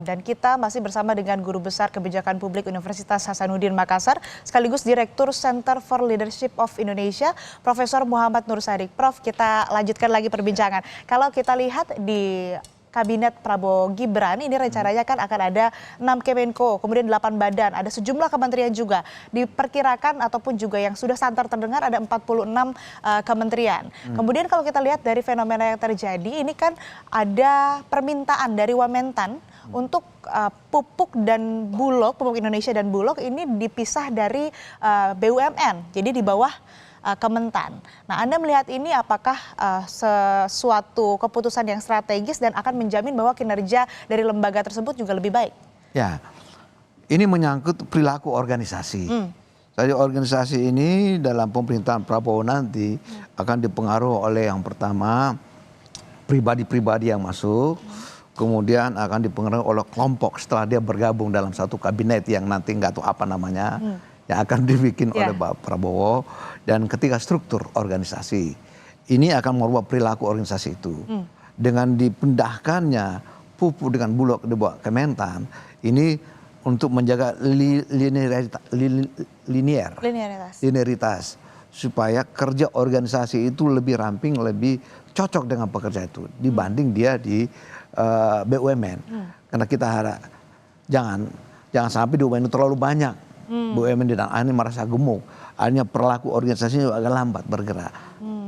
Dan kita masih bersama dengan Guru Besar Kebijakan Publik Universitas Hasanuddin Makassar, sekaligus Direktur Center for Leadership of Indonesia, Profesor Muhammad Nur Shadiq. Prof, kita lanjutkan lagi perbincangan. Kalau kita lihat di Kabinet Prabowo Gibran, ini rencananya kan akan ada 6 Kemenko, kemudian 8 badan, ada sejumlah kementerian juga. Diperkirakan ataupun juga yang sudah santer terdengar ada 46 kementerian. Kemudian kalau kita lihat dari fenomena yang terjadi, ini kan ada permintaan dari Wamentan untuk pupuk dan Bulog, pupuk Indonesia dan Bulog ini dipisah dari BUMN, jadi di bawah Kementan. Nah, Anda melihat ini apakah sesuatu keputusan yang strategis dan akan menjamin bahwa kinerja dari lembaga tersebut juga lebih baik? Ya, ini menyangkut perilaku organisasi. Jadi organisasi ini dalam pemerintahan Prabowo nanti akan dipengaruhi oleh yang pertama pribadi-pribadi yang masuk, kemudian akan dipengaruhi oleh kelompok setelah dia bergabung dalam satu kabinet yang nanti nggak tahu apa namanya, yang akan dibikin oleh Pak Prabowo. Dan ketika struktur organisasi ini akan merubah perilaku organisasi itu. Dengan dipindahkannya pupuk dengan Bulog di bawah Kementan, ini untuk menjaga linearitas supaya kerja organisasi itu lebih ramping, lebih cocok dengan pekerja itu dibanding dia di BUMN. Karena kita harap jangan sampai di BUMN itu terlalu banyak. BUMN di tanah ini merasa gemuk, akhirnya perilaku organisasinya agak lambat bergerak.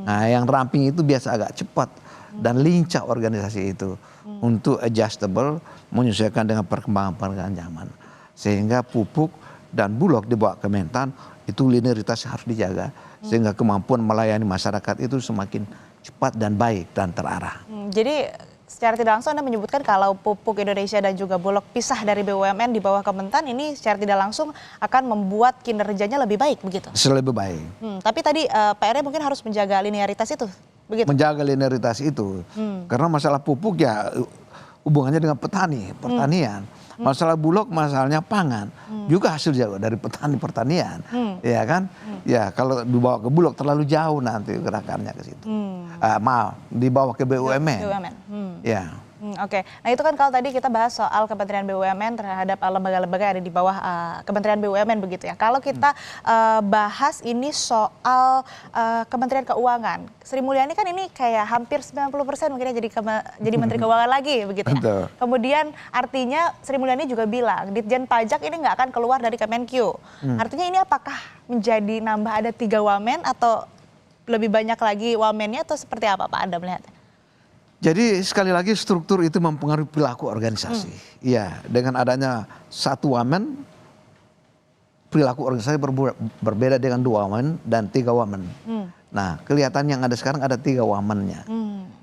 Nah, yang ramping itu biasa agak cepat dan lincah organisasi itu untuk adjustable, menyesuaikan dengan perkembangan zaman. Sehingga pupuk dan Bulog di bawah Kementan itu linearitas harus dijaga, sehingga kemampuan melayani masyarakat itu semakin cepat dan baik dan terarah. Jadi secara tidak langsung Anda menyebutkan kalau pupuk Indonesia dan juga Bulog pisah dari BUMN di bawah Kementan, ini secara tidak langsung akan membuat kinerjanya lebih baik, begitu? Lebih baik. Tapi tadi PR-nya mungkin harus menjaga linearitas itu, begitu? Menjaga linearitas itu. Karena masalah pupuk ya hubungannya dengan pertanian. Masalah Bulog masalahnya pangan. Juga hasil juga dari petani pertanian. Ya kan? Ya kalau dibawa ke Bulog terlalu jauh nanti gerakannya ke situ. Maaf, dibawa ke BUMN. Ya. Oke, nah itu kan kalau tadi kita bahas soal Kementerian BUMN terhadap lembaga-lembaga yang ada di bawah Kementerian BUMN begitu ya. Kalau kita bahas ini soal Kementerian Keuangan, Sri Mulyani kan ini kayak hampir 90% mungkin jadi Menteri Keuangan lagi begitu ya. Betul. Kemudian artinya Sri Mulyani juga bilang Ditjen Pajak ini nggak akan keluar dari Kemenkyu. Artinya ini apakah menjadi nambah ada 3 wamen atau lebih banyak lagi wamennya atau seperti apa Pak Anda melihatnya? Jadi sekali lagi struktur itu mempengaruhi perilaku organisasi. Iya, dengan adanya satu wamen, perilaku organisasi berbeda dengan 2 wamen dan 3 wamen. Nah, kelihatan yang ada sekarang ada 3 wamennya.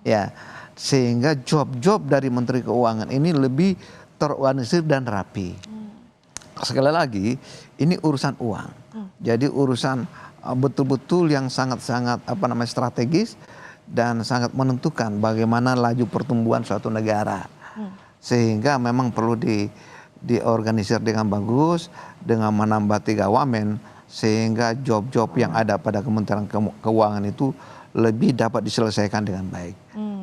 Ya, sehingga job-job dari Menteri Keuangan ini lebih terorganisir dan rapi. Sekali lagi, ini urusan uang. Jadi urusan betul-betul yang sangat-sangat strategis dan sangat menentukan bagaimana laju pertumbuhan suatu negara. Sehingga memang perlu diorganisir dengan bagus, dengan menambah 3 wamen, sehingga job-job yang ada pada Kementerian Keuangan itu lebih dapat diselesaikan dengan baik.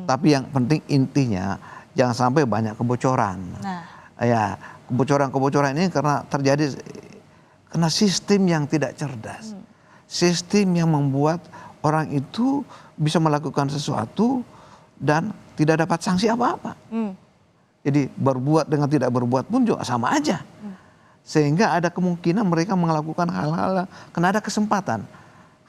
Tapi yang penting intinya jangan sampai banyak kebocoran. Ya, kebocoran-kebocoran ini karena terjadi karena sistem yang tidak cerdas. Sistem yang membuat orang itu bisa melakukan sesuatu dan tidak dapat sanksi apa-apa. Jadi berbuat dengan tidak berbuat pun juga sama aja. Sehingga ada kemungkinan mereka melakukan hal-hal karena ada kesempatan.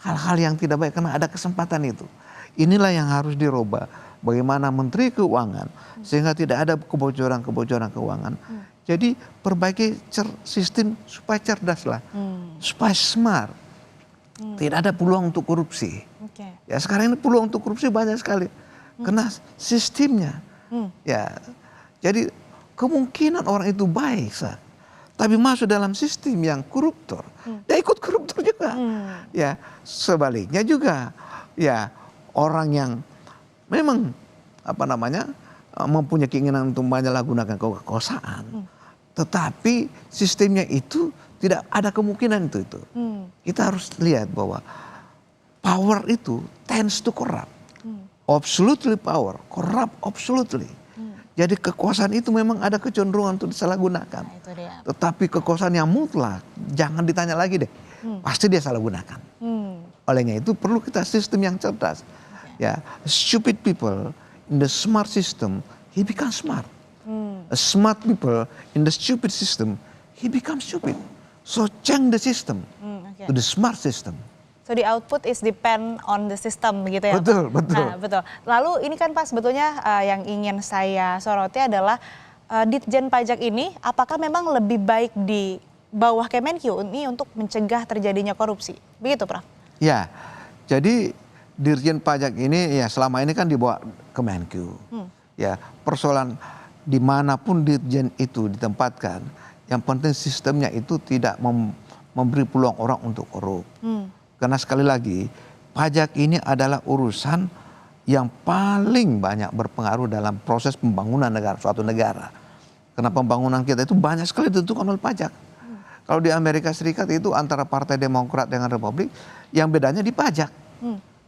Hal-hal yang tidak baik karena ada kesempatan itu. Inilah yang harus dirubah. Bagaimana Menteri Keuangan sehingga tidak ada kebocoran-kebocoran keuangan. Jadi perbaiki sistem supaya cerdas lah. Supaya smart. Tidak ada peluang untuk korupsi. Ya sekarang ini peluang untuk korupsi banyak sekali. Karena sistemnya. Ya, jadi kemungkinan orang itu baik, tapi masuk dalam sistem yang koruptor, dia ikut koruptor juga. Ya sebaliknya juga. Ya orang yang memang mempunyai keinginan untuk menyalahgunakan kekuasaan, tetapi sistemnya itu tidak ada kemungkinan itu. Kita harus lihat bahwa power itu tends to corrupt. Absolutely power, corrupt absolutely. Jadi kekuasaan itu memang ada kecenderungan untuk disalahgunakan. Nah, itu dia. Tetapi kekuasaan yang mutlak, jangan ditanya lagi deh. Pasti dia salah gunakan. Olehnya itu perlu kita sistem yang cerdas. Ya, stupid people in the smart system, he becomes smart. A smart people in the stupid system, he becomes stupid. So change the system to the smart system. So the output is depend on the system begitu ya Pak? Betul, betul. Nah, betul. Lalu ini kan Pak sebetulnya yang ingin saya soroti adalah Ditjen Pajak ini apakah memang lebih baik di bawah Kemenkyu ini untuk mencegah terjadinya korupsi? Begitu Prof? Ya, jadi Dirjen Pajak ini ya selama ini kan dibawa Kemenkyu. Ya, persoalan dimanapun Dirjen itu ditempatkan, yang penting sistemnya itu tidak memberi peluang orang untuk korup. Karena sekali lagi, pajak ini adalah urusan yang paling banyak berpengaruh dalam proses pembangunan suatu negara. Karena pembangunan kita itu banyak sekali ditentukan oleh pajak. Kalau di Amerika Serikat itu antara Partai Demokrat dengan Republik, yang bedanya di pajak.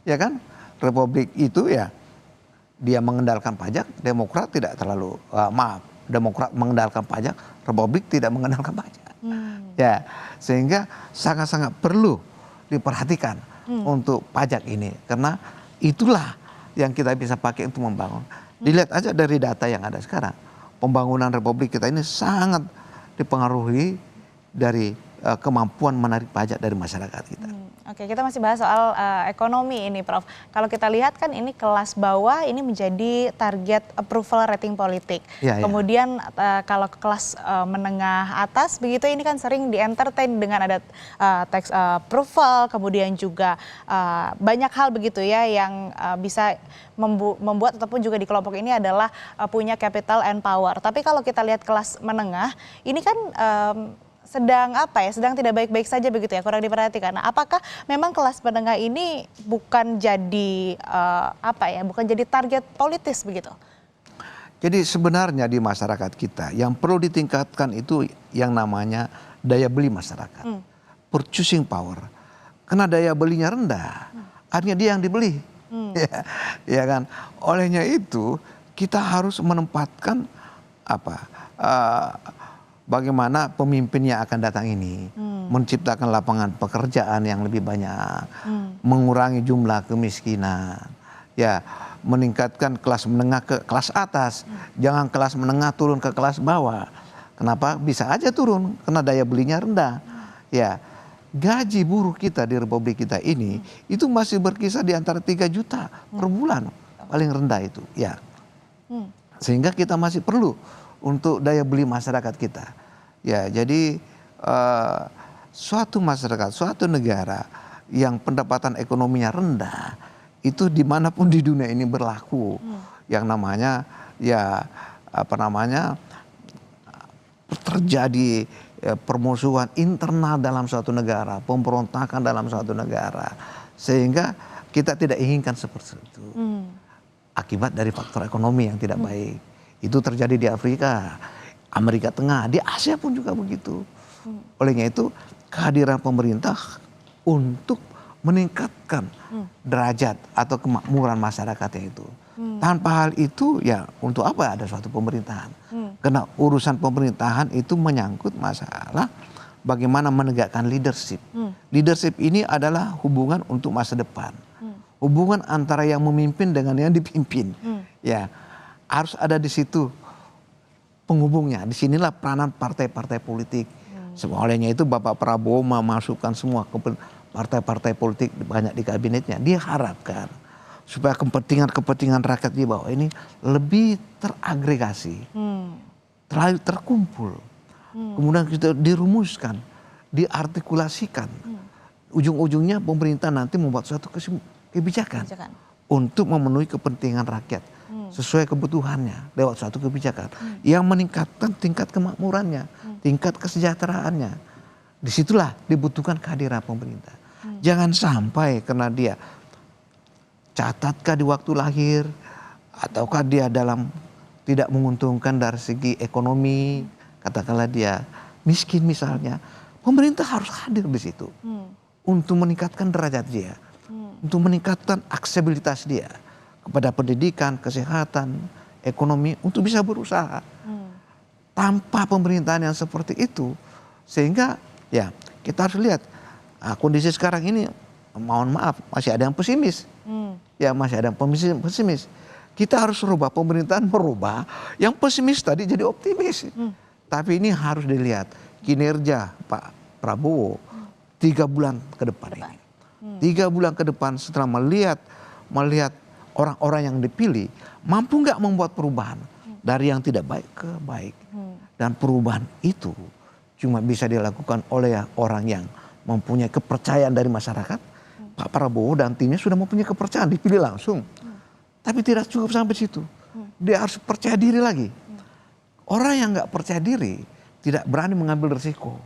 Ya kan? Republik itu ya, dia mengendalikan pajak, Demokrat tidak terlalu, Demokrat mengendalikan pajak, Republik tidak mengendalikan pajak. Ya, sehingga sangat-sangat perlu diperhatikan untuk pajak ini, karena itulah yang kita bisa pakai untuk membangun. Dilihat aja dari data yang ada sekarang, pembangunan Republik kita ini sangat dipengaruhi dari kemampuan menarik pajak dari masyarakat kita. Oke, kita masih bahas soal ekonomi ini Prof. Kalau kita lihat kan ini kelas bawah ini menjadi target approval rating politik. Ya, Kemudian kalau kelas menengah atas begitu ini kan sering di-entertain dengan ada tax approval, kemudian juga banyak hal begitu ya yang bisa membuat ataupun juga di kelompok ini adalah punya capital and power. Tapi kalau kita lihat kelas menengah ini kan sedang tidak baik-baik saja begitu ya, kurang diperhatikan. Nah, apakah memang kelas menengah ini bukan jadi bukan jadi target politis begitu? Jadi sebenarnya di masyarakat kita yang perlu ditingkatkan itu yang namanya daya beli masyarakat, purchasing power. Karena daya belinya rendah, artinya dia yang dibeli, ya kan. Olehnya itu kita harus menempatkan bagaimana pemimpin yang akan datang ini menciptakan lapangan pekerjaan yang lebih banyak, mengurangi jumlah kemiskinan, ya, meningkatkan kelas menengah ke kelas atas, jangan kelas menengah turun ke kelas bawah. Kenapa? Bisa aja turun karena daya belinya rendah. Ya, gaji buruh kita di Republik kita ini itu masih berkisar di antara 3 juta per bulan, paling rendah itu, ya. Sehingga kita masih perlu untuk daya beli masyarakat kita. Ya, jadi suatu masyarakat, suatu negara yang pendapatan ekonominya rendah, itu dimanapun di dunia ini berlaku. Yang namanya, terjadi permusuhan internal dalam suatu negara, pemberontakan dalam suatu negara. Sehingga kita tidak inginkan seperti itu. Akibat dari faktor ekonomi yang tidak baik. Itu terjadi di Afrika, Amerika Tengah, di Asia pun juga begitu. Olehnya itu kehadiran pemerintah untuk meningkatkan derajat atau kemakmuran masyarakatnya itu. Tanpa hal itu ya untuk apa ada suatu pemerintahan? Karena urusan pemerintahan itu menyangkut masalah bagaimana menegakkan leadership. Leadership ini adalah hubungan untuk masa depan. Hubungan antara yang memimpin dengan yang dipimpin. Ya, harus ada di situ penghubungnya. Disinilah peranan partai-partai politik. Olehnya itu Bapak Prabowo memasukkan semua partai-partai politik banyak di kabinetnya. Dia harapkan supaya kepentingan rakyat di bawah ini lebih teragregasi, terkumpul. Kemudian kita dirumuskan, diartikulasikan. Ujung-ujungnya pemerintah nanti membuat suatu kebijakan untuk memenuhi kepentingan rakyat sesuai kebutuhannya lewat suatu kebijakan yang meningkatkan tingkat kemakmurannya, tingkat kesejahteraannya. Disitulah dibutuhkan kehadiran pemerintah. Jangan sampai karena dia catatkah di waktu lahir ataukah dia dalam tidak menguntungkan dari segi ekonomi, katakanlah dia miskin misalnya, pemerintah harus hadir di situ untuk meningkatkan derajat dia, untuk meningkatkan aksesibilitas dia kepada pendidikan, kesehatan, ekonomi untuk bisa berusaha. Tanpa pemerintahan yang seperti itu, sehingga ya kita harus lihat kondisi sekarang ini, mohon maaf masih ada yang pesimis, ya masih ada yang pesimis. Kita harus rubah, pemerintahan merubah yang pesimis tadi jadi optimis. Tapi ini harus dilihat kinerja Pak Prabowo 3 bulan ke depan ini. 3 bulan ke depan setelah melihat orang-orang yang dipilih mampu nggak membuat perubahan dari yang tidak baik ke baik. Dan perubahan itu cuma bisa dilakukan oleh orang yang mempunyai kepercayaan dari masyarakat. Pak Prabowo dan timnya sudah mempunyai kepercayaan, dipilih langsung. Tapi tidak cukup sampai situ. Dia harus percaya diri lagi. Orang yang nggak percaya diri tidak berani mengambil risiko.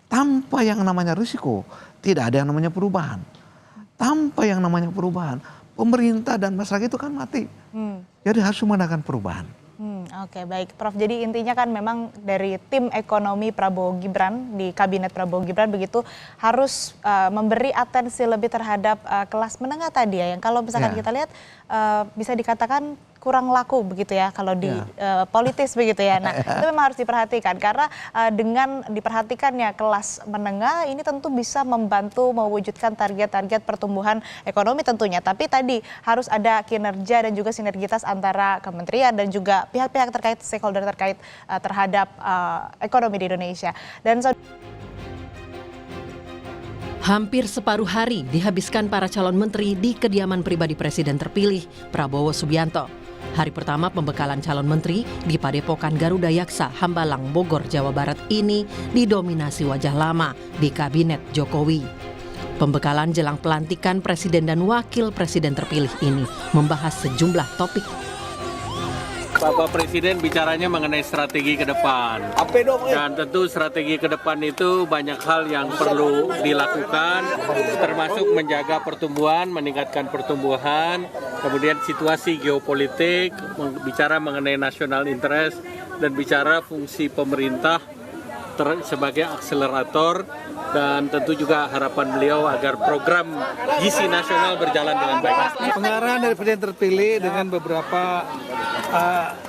Tanpa yang namanya risiko, tidak ada yang namanya perubahan. Tanpa yang namanya perubahan, pemerintah dan masyarakat itu kan mati. Jadi harus mengadakan perubahan. Oke, baik Prof. Jadi intinya kan memang dari tim ekonomi Prabowo Gibran di kabinet Prabowo Gibran begitu harus memberi atensi lebih terhadap kelas menengah tadi ya, yang kalau misalkan kita lihat bisa dikatakan kurang laku begitu ya kalau di politis begitu ya. Nah itu memang harus diperhatikan karena dengan diperhatikannya kelas menengah ini tentu bisa membantu mewujudkan target-target pertumbuhan ekonomi tentunya. Tapi tadi harus ada kinerja dan juga sinergitas antara kementerian dan juga pihak-pihak terkait, stakeholder terkait terhadap ekonomi di Indonesia. Dan hampir separuh hari dihabiskan para calon menteri di kediaman pribadi Presiden terpilih Prabowo Subianto. Hari pertama pembekalan calon menteri di Padepokan Garuda Yaksa, Hambalang, Bogor, Jawa Barat ini didominasi wajah lama di kabinet Jokowi. Pembekalan jelang pelantikan Presiden dan Wakil Presiden terpilih ini membahas sejumlah topik. Bapak Presiden bicaranya mengenai strategi ke depan. Dan tentu strategi ke depan itu banyak hal yang perlu dilakukan, termasuk menjaga pertumbuhan, meningkatkan pertumbuhan, kemudian situasi geopolitik, bicara mengenai national interest, dan bicara fungsi pemerintah sebagai akselerator, dan tentu juga harapan beliau agar program gizi nasional berjalan dengan baik. Pengarahan dari Presiden terpilih dengan beberapa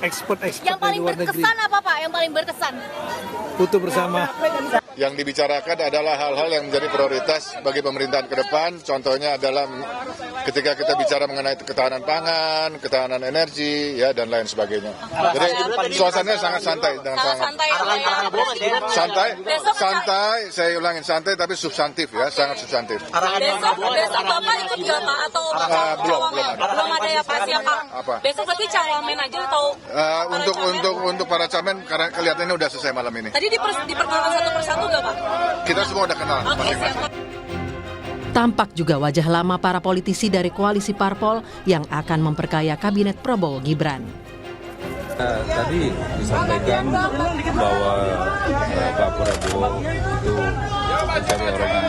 ekspert-ekspert dari luar negeri. Yang paling berkesan apa Pak? Yang paling berkesan? Foto bersama. Yang dibicarakan adalah hal-hal yang menjadi prioritas bagi pemerintahan ke depan. Contohnya adalah ketika kita bicara mengenai ketahanan pangan, ketahanan energi, ya dan lain sebagainya. Jadi suasananya sangat santai dengan santai. Saya ulangin santai tapi substantif ya, sangat substantif. Besok Bapak ikut nggak Pak atau belum ada ya Pak siapa? Apa? Besok berarti cawamen aja atau? Untuk para camen karena kelihatannya udah selesai malam ini. Tadi diperkenalkan satu persatu nggak Pak? Kita semua udah kenal masing-masing. Tampak juga wajah lama para politisi dari koalisi parpol yang akan memperkaya kabinet Prabowo Gibran. Tadi disampaikan bahwa Pak Prabowo itu mencari orang yang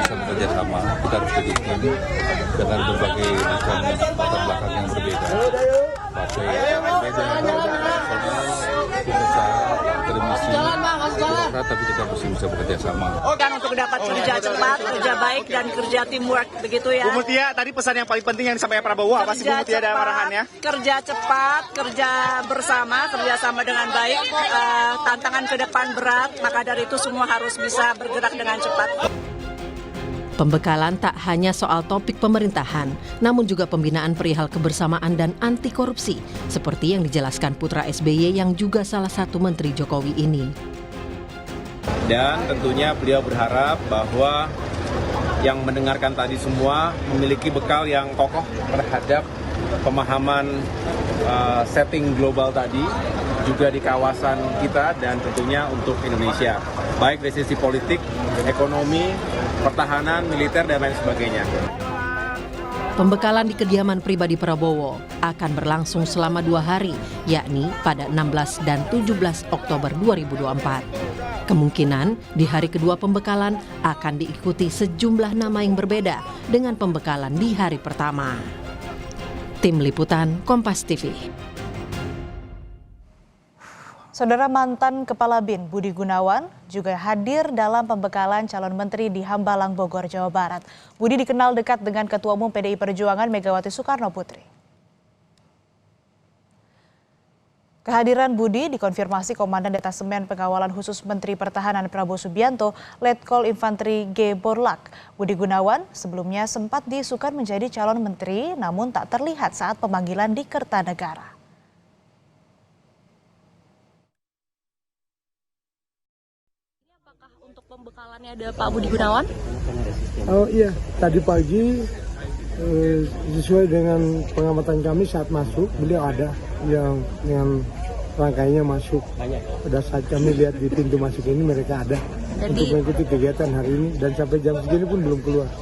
bisa bekerja sama. Kita harus didukung dengan berbagai macam latar belakang yang berbeda. Partai yang berbeda, pengusaha, akademisi, birokrat, tapi kita mesti bisa bekerja sama. Dan untuk dapat kerja cepat, kerja baik, dan kerja teamwork, begitu ya. Bu Mutia, tadi pesan yang paling penting yang disampaikan Prabowo, apa sih Bu Mutia dalam arahannya? Kerja cepat, kerja bersama, kerjasama dengan baik, tantangan ke depan berat, maka dari itu semua harus bisa bergerak dengan cepat. Pembekalan tak hanya soal topik pemerintahan, namun juga pembinaan perihal kebersamaan dan anti korupsi, seperti yang dijelaskan putra SBY yang juga salah satu menteri Jokowi ini. Dan tentunya beliau berharap bahwa yang mendengarkan tadi semua memiliki bekal yang kokoh terhadap pemahaman setting global tadi, juga di kawasan kita dan tentunya untuk Indonesia, baik dari sisi politik, ekonomi, pertahanan, militer, dan lain sebagainya. Pembekalan di kediaman pribadi Prabowo akan berlangsung selama 2 hari, yakni pada 16 dan 17 Oktober 2024. Kemungkinan di hari kedua pembekalan akan diikuti sejumlah nama yang berbeda dengan pembekalan di hari pertama. Tim Liputan Kompas TV. Saudara mantan Kepala BIN Budi Gunawan juga hadir dalam pembekalan calon menteri di Hambalang, Bogor, Jawa Barat. Budi dikenal dekat dengan Ketua Umum PDI Perjuangan Megawati Soekarno Putri. Kehadiran Budi dikonfirmasi Komandan Detasemen Pengawalan Khusus Menteri Pertahanan Prabowo Subianto, Letkol Infanteri G. Borlak. Budi Gunawan sebelumnya sempat diisukan menjadi calon menteri namun tak terlihat saat pemanggilan di Kertanegara. Apakah untuk pembekalannya ada Pak Budi Gunawan? Oh iya, tadi pagi sesuai dengan pengamatan kami saat masuk, beliau ada yang dengan rangkaiannya masuk. Pada saat kami lihat di pintu masuk ini mereka ada untuk mengikuti kegiatan hari ini dan sampai jam segini pun belum keluar.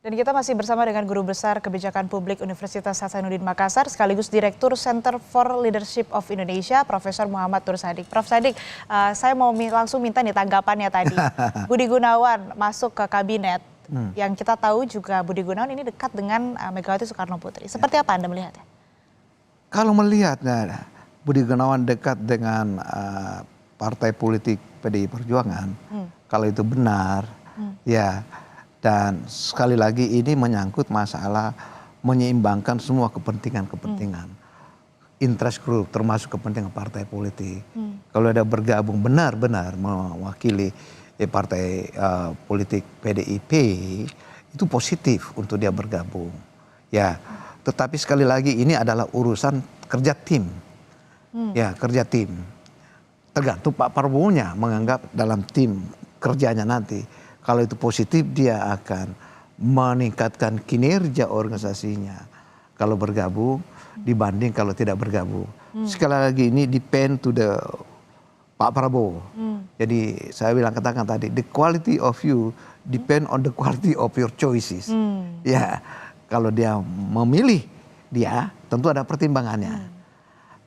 Dan kita masih bersama dengan Guru Besar Kebijakan Publik Universitas Hasanuddin Makassar sekaligus Direktur Center for Leadership of Indonesia, Profesor Muhammad Nur Sadik. Prof Sadik, saya mau langsung minta nih tanggapannya tadi. Budi Gunawan masuk ke kabinet. Yang kita tahu juga Budi Gunawan ini dekat dengan Megawati Soekarno Putri. Seperti apa Anda melihatnya? Kalau melihatnya Budi Gunawan dekat dengan partai politik PDI Perjuangan, kalau itu benar, ya, dan sekali lagi ini menyangkut masalah menyeimbangkan semua kepentingan-kepentingan, interest group termasuk kepentingan partai politik. Kalau ada bergabung benar-benar mewakili partai politik PDIP itu positif untuk dia bergabung, ya. Tetapi sekali lagi ini adalah urusan kerja tim, ya kerja tim. Tergantung Pak Prabowo-nya menganggap dalam tim kerjanya nanti kalau itu positif dia akan meningkatkan kinerja organisasinya kalau bergabung dibanding kalau tidak bergabung. Sekali lagi ini depend to the Pak Prabowo. Jadi saya katakan tadi, the quality of you depend on the quality of your choices. Ya, kalau dia memilih, dia tentu ada pertimbangannya.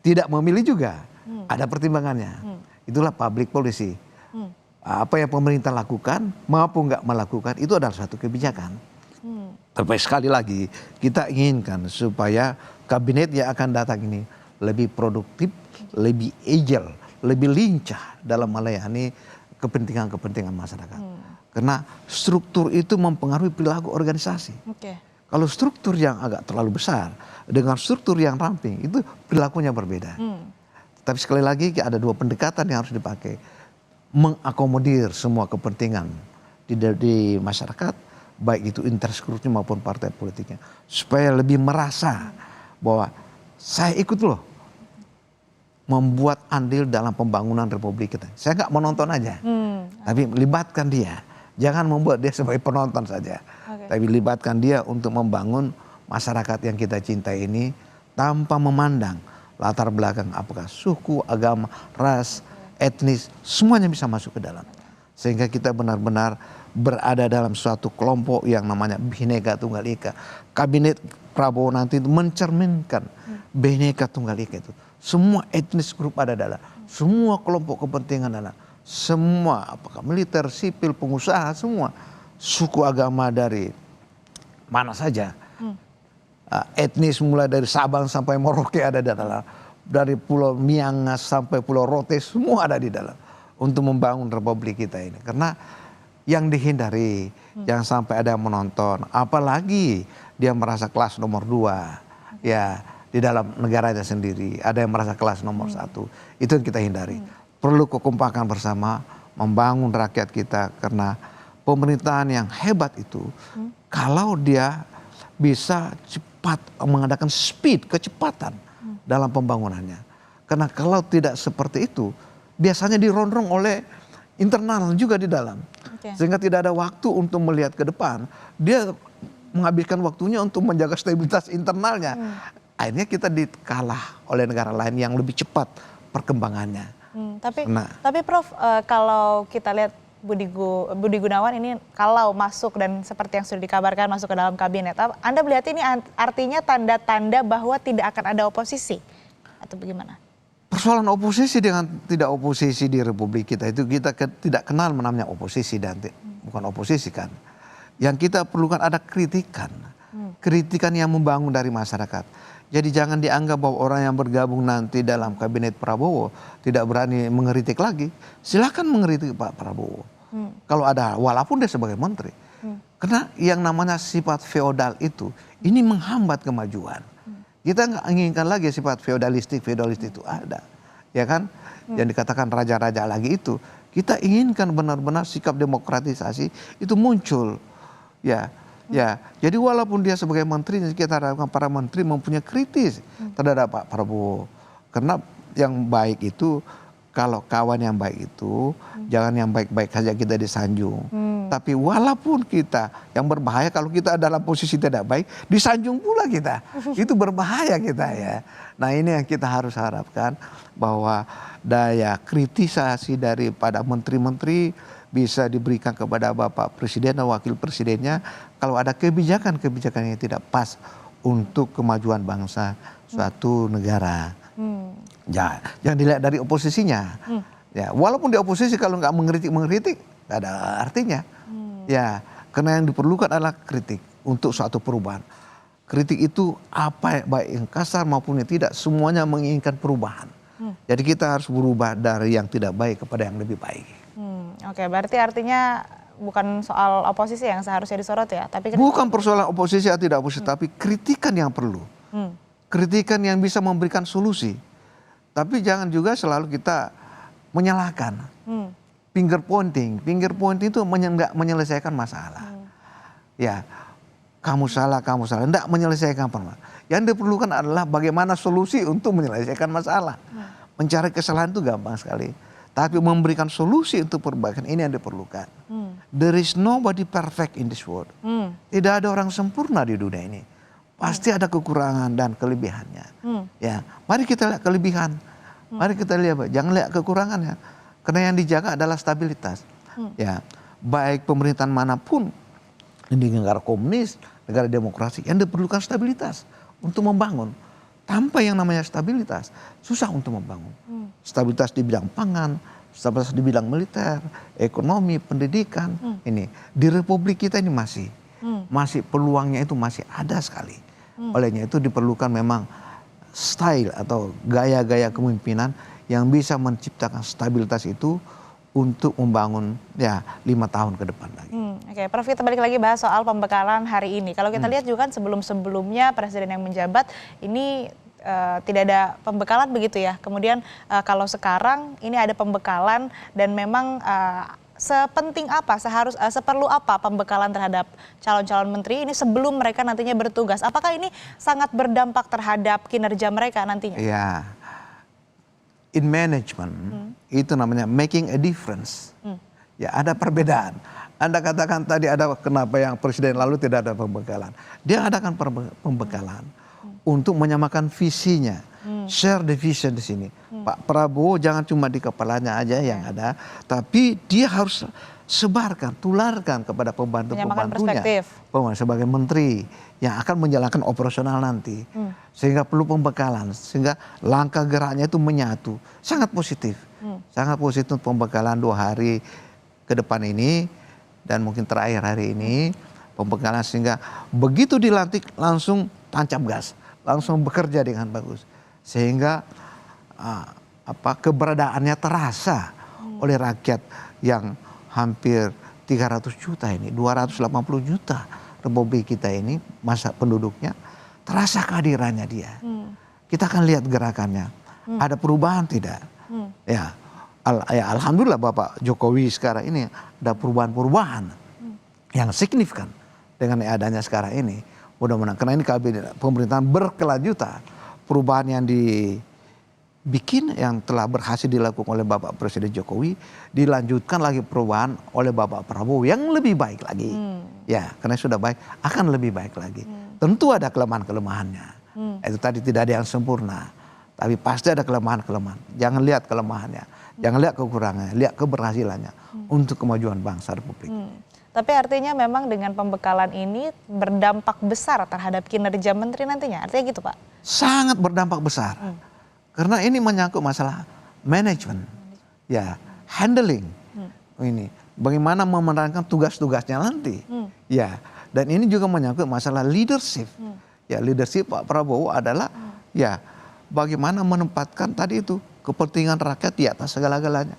Tidak memilih juga ada pertimbangannya. Itulah public policy. Apa yang pemerintah lakukan maupun nggak melakukan itu adalah satu kebijakan. Tapi sekali lagi kita inginkan supaya kabinet yang akan datang ini lebih produktif, lebih agile, lebih lincah dalam melayani kepentingan-kepentingan masyarakat. Karena struktur itu mempengaruhi perilaku organisasi. Kalau struktur yang agak terlalu besar dengan struktur yang ramping itu perilakunya berbeda. Tapi sekali lagi ada dua pendekatan yang harus dipakai. Mengakomodir semua kepentingan di masyarakat, baik itu interest groupnya maupun partai politiknya. Supaya lebih merasa bahwa saya ikut loh membuat andil dalam pembangunan Republik kita. Saya nggak menonton aja, tapi libatkan dia. Jangan membuat dia sebagai penonton saja, tapi libatkan dia untuk membangun masyarakat yang kita cintai ini tanpa memandang latar belakang apakah suku, agama, ras, etnis, semuanya bisa masuk ke dalam. Sehingga kita benar-benar berada dalam suatu kelompok yang namanya Bhinneka Tunggal Ika. Kabinet Prabowo nanti itu mencerminkan Bhinneka Tunggal Ika itu. Semua etnis grup ada dalam, semua kelompok kepentingan ada, semua apakah militer, sipil, pengusaha, semua suku agama dari mana saja, etnis mulai dari Sabang sampai Merauke ada di dalam, dari Pulau Miangas sampai Pulau Rote semua ada di dalam untuk membangun Republik kita ini. Karena yang dihindari jangan sampai ada yang menonton, apalagi dia merasa kelas nomor 2, ya. Di dalam negaranya sendiri ada yang merasa kelas nomor 1, itu yang kita hindari. Perlu kekompakan bersama membangun rakyat kita, karena pemerintahan yang hebat itu kalau dia bisa cepat mengadakan speed, kecepatan dalam pembangunannya. Karena kalau tidak seperti itu biasanya dirondong oleh internal juga di dalam, sehingga tidak ada waktu untuk melihat ke depan. Dia menghabiskan waktunya untuk menjaga stabilitas internalnya. Akhirnya kita dikalah oleh negara lain yang lebih cepat perkembangannya. Tapi Prof, kalau kita lihat Budi Gunawan ini kalau masuk dan seperti yang sudah dikabarkan masuk ke dalam kabinet, Anda melihat ini artinya tanda-tanda bahwa tidak akan ada oposisi atau bagaimana? Persoalan oposisi dengan tidak oposisi di Republik kita itu kita tidak kenal namanya oposisi dan bukan oposisi kan. Yang kita perlukan ada kritikan, kritikan yang membangun dari masyarakat. Jadi jangan dianggap bahwa orang yang bergabung nanti dalam kabinet Prabowo tidak berani mengkritik lagi. Silakan mengkritik Pak Prabowo. Kalau ada, walaupun dia sebagai menteri. Karena yang namanya sifat feodal itu, ini menghambat kemajuan. Kita nggak inginkan lagi sifat feodalistik itu ada, ya kan? Yang dikatakan raja-raja lagi itu, kita inginkan benar-benar sikap demokratisasi itu muncul, ya. Jadi walaupun dia sebagai menteri, kita harapkan para menteri mempunyai kritis terhadap Pak Prabowo, karena yang baik itu, kalau kawan yang baik itu, jangan yang baik-baik saja kita disanjung. Tapi walaupun kita yang berbahaya, kalau kita dalam posisi tidak baik, disanjung pula kita. Itu berbahaya kita ya. Nah ini yang kita harus harapkan, bahwa daya kritisasi daripada menteri-menteri bisa diberikan kepada Bapak Presiden dan Wakil Presidennya kalau ada kebijakan-kebijakan yang tidak pas untuk kemajuan bangsa suatu negara. Jangan dilihat dari oposisinya. Ya, walaupun di oposisi kalau nggak mengkritik nggak ada artinya. Ya, karena yang diperlukan adalah kritik untuk suatu perubahan. Kritik itu apa baik yang kasar maupun yang tidak, semuanya menginginkan perubahan. Jadi kita harus berubah dari yang tidak baik kepada yang lebih baik. Oke, berarti artinya bukan soal oposisi yang seharusnya disorot ya, tapi bukan persoalan oposisi atau tidak oposisi, tapi kritikan yang perlu. Kritikan yang bisa memberikan solusi. Tapi jangan juga selalu kita menyalahkan. Finger pointing itu nggak menyelesaikan masalah. Ya, kamu salah, nggak menyelesaikan masalah. Yang diperlukan adalah bagaimana solusi untuk menyelesaikan masalah. Mencari kesalahan itu gampang sekali. Tapi memberikan solusi untuk perbaikan ini yang diperlukan. There is nobody perfect in this world. Tidak ada orang sempurna di dunia ini. Pasti ada kekurangan dan kelebihannya. Ya, mari kita lihat kelebihan. Mari kita lihat, jangan lihat kekurangannya. Karena yang dijaga adalah stabilitas. Ya, baik pemerintahan manapun, di negara komunis, negara demokrasi, yang diperlukan stabilitas untuk membangun. Tanpa yang namanya stabilitas, susah untuk membangun. Stabilitas di bidang pangan, stabilitas di bidang militer, ekonomi, pendidikan. Ini di Republik kita ini masih peluangnya itu masih ada sekali. Olehnya itu diperlukan memang style atau gaya-gaya kepemimpinan yang bisa menciptakan stabilitas itu untuk membangun ya 5 tahun ke depan lagi. Oke, Prof, kita balik lagi bahas soal pembekalan hari ini. Kalau kita lihat juga kan sebelum-sebelumnya presiden yang menjabat ini tidak ada pembekalan begitu ya. Kemudian kalau sekarang ini ada pembekalan dan memang sepenting apa, seperlu apa pembekalan terhadap calon-calon menteri ini sebelum mereka nantinya bertugas? Apakah ini sangat berdampak terhadap kinerja mereka nantinya? Ya, in management itu namanya making a difference. Ya, ada perbedaan. Anda katakan tadi ada kenapa yang presiden lalu tidak ada pembekalan. Dia adakan pembekalan untuk menyamakan visinya. Share the vision di sini. Pak Prabowo jangan cuma di kepalanya aja yang ada, tapi dia harus sebarkan, tularkan kepada pembantu-pembantunya sebagai menteri yang akan menjalankan operasional nanti. Sehingga perlu pembekalan, sehingga langkah geraknya itu menyatu. Sangat positif. Sangat positif pembekalan 2 hari ke depan ini dan mungkin terakhir hari ini pembekalan, sehingga begitu dilantik langsung tancap gas, langsung bekerja dengan bagus. Sehingga keberadaannya terasa oleh rakyat yang hampir 300 juta ini, 280 juta Republik kita ini, masa penduduknya, terasa kehadirannya dia. Kita akan lihat gerakannya. Ada perubahan tidak? Ya, alhamdulillah Bapak Jokowi sekarang ini ada perubahan-perubahan yang signifikan dengan adanya sekarang ini. Mudah-mudahan, karena ini kabinet pemerintahan berkelanjutan. Perubahan yang dibikin yang telah berhasil dilakukan oleh Bapak Presiden Jokowi, dilanjutkan lagi perubahan oleh Bapak Prabowo yang lebih baik lagi. Ya, karena sudah baik, akan lebih baik lagi. Tentu ada kelemahan-kelemahannya. Itu tadi tidak ada yang sempurna. Tapi pasti ada kelemahan-kelemahan. Jangan lihat kelemahannya, jangan lihat kekurangannya, lihat keberhasilannya untuk kemajuan bangsa Republik. Tapi artinya memang dengan pembekalan ini berdampak besar terhadap kinerja menteri nantinya. Artinya gitu, Pak? Sangat berdampak besar. Karena ini menyangkut masalah manajemen. Ya, handling. Ini bagaimana memenangkan tugas-tugasnya nanti. Ya, dan ini juga menyangkut masalah leadership. Ya, leadership Pak Prabowo adalah ya bagaimana menempatkan tadi itu kepentingan rakyat di atas segala-galanya.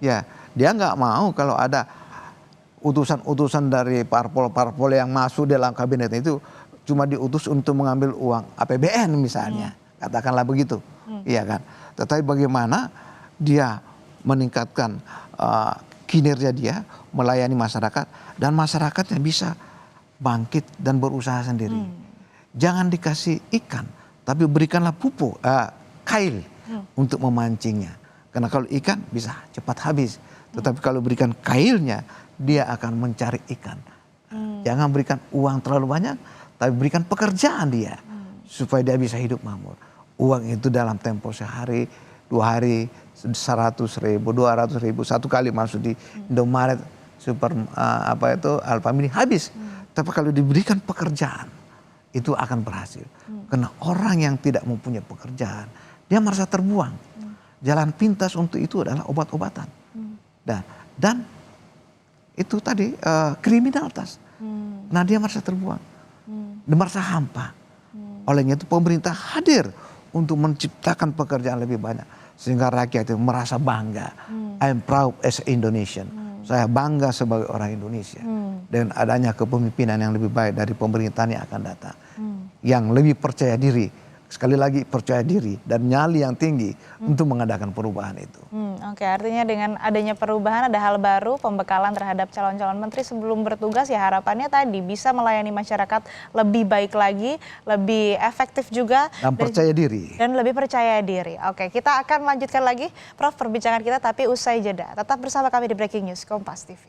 Ya, dia nggak mau kalau ada utusan-utusan dari parpol-parpol yang masuk dalam kabinet itu cuma diutus untuk mengambil uang APBN misalnya, katakanlah begitu, iya kan. Tetapi bagaimana dia meningkatkan kinerja dia, melayani masyarakat, dan masyarakatnya bisa bangkit dan berusaha sendiri. Jangan dikasih ikan, tapi berikanlah pupuk, kail untuk memancingnya. Karena kalau ikan bisa cepat habis, tetapi kalau berikan kailnya, dia akan mencari ikan. Jangan berikan uang terlalu banyak, tapi berikan pekerjaan dia supaya dia bisa hidup makmur. Uang itu dalam tempo sehari, 2 hari, 100.000, 200.000, satu kali masuk di Indomaret, Alfamidi habis. Tapi kalau diberikan pekerjaan, itu akan berhasil. Karena orang yang tidak mempunyai pekerjaan, dia merasa terbuang. Jalan pintas untuk itu adalah obat-obatan. Dan itu tadi kriminalitas. Nah, dia merasa terbuang, dia merasa hampa. Olehnya itu pemerintah hadir untuk menciptakan pekerjaan lebih banyak sehingga rakyat itu merasa bangga. I'm proud as Indonesian. Saya bangga sebagai orang Indonesia dengan adanya kepemimpinan yang lebih baik dari pemerintahan yang akan datang, yang lebih percaya diri. Sekali lagi percaya diri dan nyali yang tinggi untuk mengadakan perubahan itu. Oke, artinya dengan adanya perubahan ada hal baru, pembekalan terhadap calon-calon menteri sebelum bertugas, ya harapannya tadi bisa melayani masyarakat lebih baik lagi, lebih efektif juga. Dan percaya diri. Dan lebih percaya diri. Oke, kita akan lanjutkan lagi Prof perbincangan kita tapi usai jeda. Tetap bersama kami di Breaking News Kompas TV.